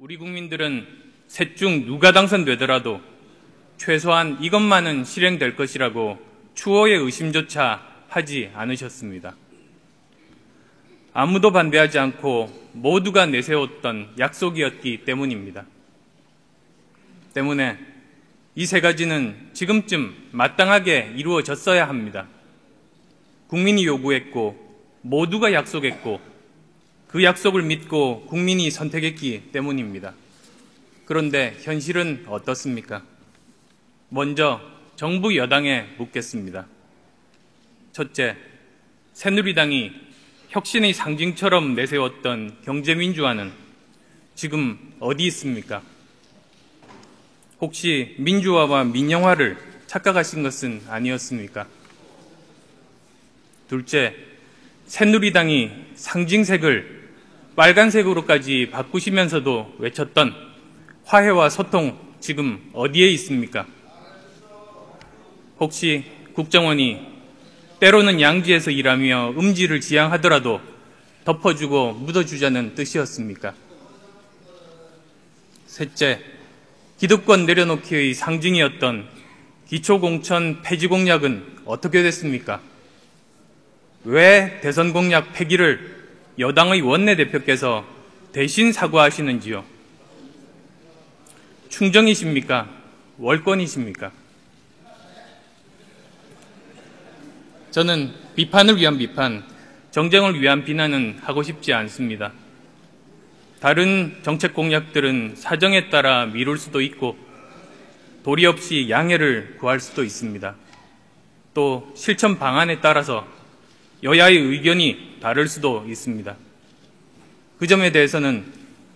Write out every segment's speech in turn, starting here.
우리 국민들은 셋 중 누가 당선되더라도 최소한 이것만은 실행될 것이라고 추호의 의심조차 하지 않으셨습니다. 아무도 반대하지 않고 모두가 내세웠던 약속이었기 때문입니다. 때문에 이 세 가지는 지금쯤 마땅하게 이루어졌어야 합니다. 국민이 요구했고 모두가 약속했고 그 약속을 믿고 국민이 선택했기 때문입니다. 그런데 현실은 어떻습니까? 먼저 정부 여당에 묻겠습니다. 첫째, 새누리당이 혁신의 상징처럼 내세웠던 경제민주화는 지금 어디 있습니까? 혹시 민주화와 민영화를 착각하신 것은 아니었습니까? 둘째, 새누리당이 상징색을 빨간색으로까지 바꾸시면서도 외쳤던 화해와 소통 지금 어디에 있습니까? 혹시 국정원이 때로는 양지에서 일하며 음지를 지향하더라도 덮어주고 묻어주자는 뜻이었습니까? 셋째, 기득권 내려놓기의 상징이었던 기초공천 폐지 공약은 어떻게 됐습니까? 왜 대선 공약 폐기를 여당의 원내대표께서 대신 사과하시는지요? 충정이십니까? 월권이십니까? 저는 비판을 위한 비판, 정쟁을 위한 비난은 하고 싶지 않습니다. 다른 정책 공약들은 사정에 따라 미룰 수도 있고 도리 없이 양해를 구할 수도 있습니다. 또 실천 방안에 따라서 여야의 의견이 다를 수도 있습니다. 그 점에 대해서는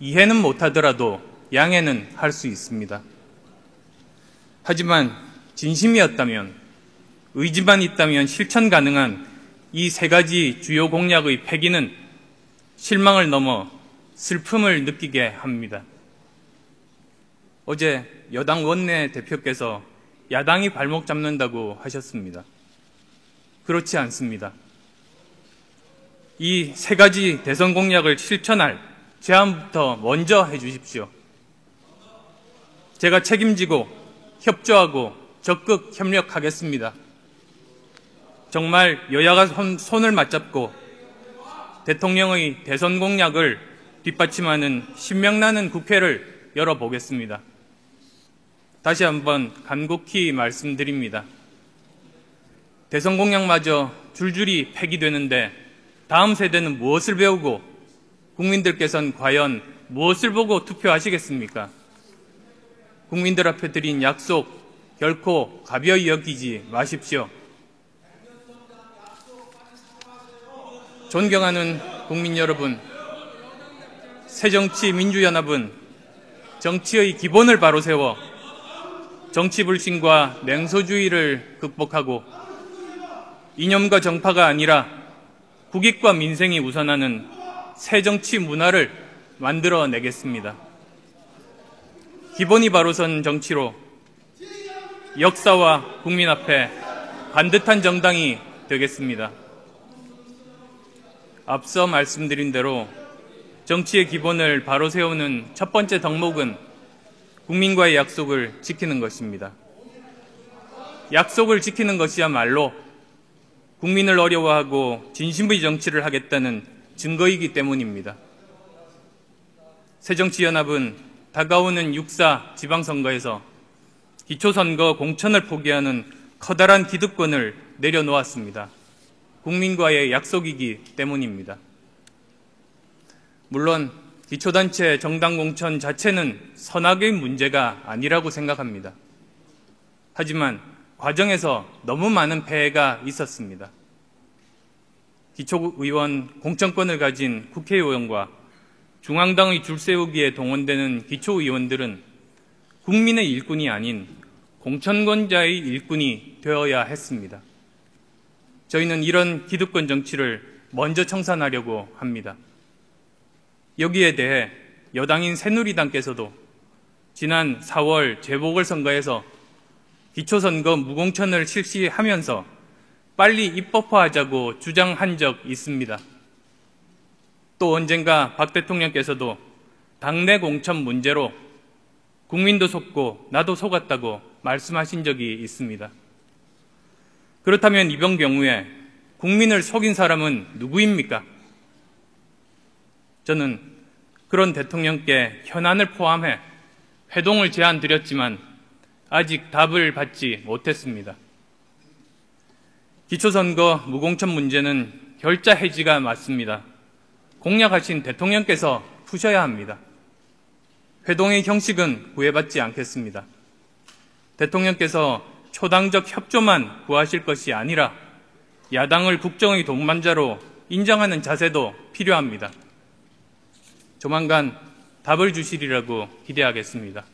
이해는 못하더라도 양해는 할 수 있습니다. 하지만 진심이었다면, 의지만 있다면 실천 가능한 이 세 가지 주요 공약의 폐기는 실망을 넘어 슬픔을 느끼게 합니다. 어제 여당 원내대표께서 야당이 발목 잡는다고 하셨습니다. 그렇지 않습니다. 이 세 가지 대선 공약을 실천할 제안부터 먼저 해주십시오. 제가 책임지고 협조하고 적극 협력하겠습니다. 정말 여야가 손을 맞잡고 대통령의 대선 공약을 뒷받침하는 신명나는 국회를 열어보겠습니다. 다시 한번 간곡히 말씀드립니다. 대선 공약마저 줄줄이 폐기되는데 다음 세대는 무엇을 배우고 국민들께서는 과연 무엇을 보고 투표하시겠습니까? 국민들 앞에 드린 약속 결코 가벼이 여기지 마십시오. 존경하는 국민 여러분, 새정치민주연합은 정치의 기본을 바로 세워 정치불신과 냉소주의를 극복하고 이념과 정파가 아니라 국익과 민생이 우선하는 새정치 문화를 만들어내겠습니다. 기본이 바로 선 정치로 역사와 국민 앞에 반듯한 정당이 되겠습니다. 앞서 말씀드린 대로 정치의 기본을 바로 세우는 첫 번째 덕목은 국민과의 약속을 지키는 것입니다. 약속을 지키는 것이야말로 국민을 어려워하고 진심의 정치를 하겠다는 증거이기 때문입니다. 새정치연합은 다가오는 6.4 지방선거에서 기초선거 공천을 포기하는 커다란 기득권을 내려놓았습니다. 국민과의 약속이기 때문입니다. 물론 기초단체 정당 공천 자체는 선악의 문제가 아니라고 생각합니다. 하지만 과정에서 너무 많은 폐해가 있었습니다. 기초의원 공천권을 가진 국회의원과 중앙당의 줄 세우기에 동원되는 기초의원들은 국민의 일꾼이 아닌 공천권자의 일꾼이 되어야 했습니다. 저희는 이런 기득권 정치를 먼저 청산하려고 합니다. 여기에 대해 여당인 새누리당께서도 지난 4월 재보궐선거에서 기초선거 무공천을 실시하면서 빨리 입법화하자고 주장한 적 있습니다. 또 언젠가 박 대통령께서도 당내 공천 문제로 국민도 속고 나도 속았다고 말씀하신 적이 있습니다. 그렇다면 이번 경우에 국민을 속인 사람은 누구입니까? 저는 그런 대통령께 현안을 포함해 회동을 제안드렸지만 아직 답을 받지 못했습니다. 기초선거 무공천 문제는 결자 해지가 맞습니다. 공약하신 대통령께서 푸셔야 합니다. 회동의 형식은 구애받지 않겠습니다. 대통령께서 초당적 협조만 구하실 것이 아니라 야당을 국정의 동반자로 인정하는 자세도 필요합니다. 조만간 답을 주시리라고 기대하겠습니다.